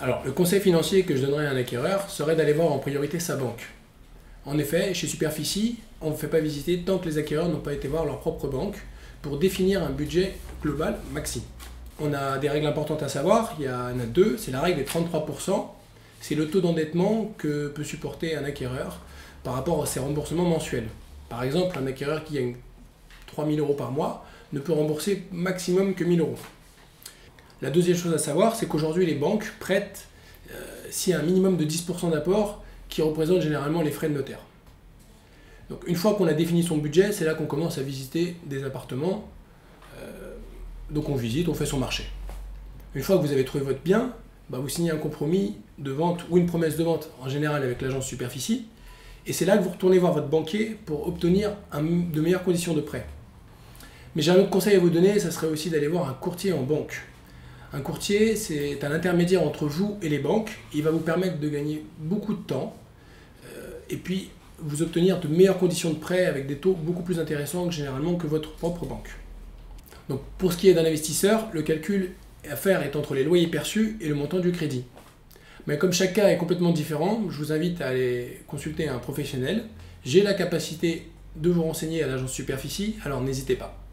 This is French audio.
Alors, le conseil financier que je donnerais à un acquéreur serait d'aller voir en priorité sa banque. En effet, chez Superficie, on ne fait pas visiter tant que les acquéreurs n'ont pas été voir leur propre banque pour définir un budget global maxi. On a des règles importantes à savoir, il y en a deux, c'est la règle des 33%, c'est le taux d'endettement que peut supporter un acquéreur par rapport à ses remboursements mensuels. Par exemple, un acquéreur qui gagne 3 000 € par mois ne peut rembourser maximum que 1 000 €. La deuxième chose à savoir, c'est qu'aujourd'hui les banques prêtent s'il y a un minimum de 10% d'apport qui représente généralement les frais de notaire. Donc une fois qu'on a défini son budget, c'est là qu'on commence à visiter des appartements. Donc on visite, on fait son marché. Une fois que vous avez trouvé votre bien, vous signez un compromis de vente ou une promesse de vente, en général avec l'agence Superficie, et c'est là que vous retournez voir votre banquier pour obtenir de meilleures conditions de prêt. Mais j'ai un autre conseil à vous donner, ça serait aussi d'aller voir un courtier en banque. Un courtier, c'est un intermédiaire entre vous et les banques. Il va vous permettre de gagner beaucoup de temps et puis vous obtenir de meilleures conditions de prêt avec des taux beaucoup plus intéressants généralement que votre propre banque. Donc pour ce qui est d'un investisseur, le calcul à faire est entre les loyers perçus et le montant du crédit. Mais comme chaque cas est complètement différent, je vous invite à aller consulter un professionnel. J'ai la capacité de vous renseigner à l'agence Superficie, alors n'hésitez pas.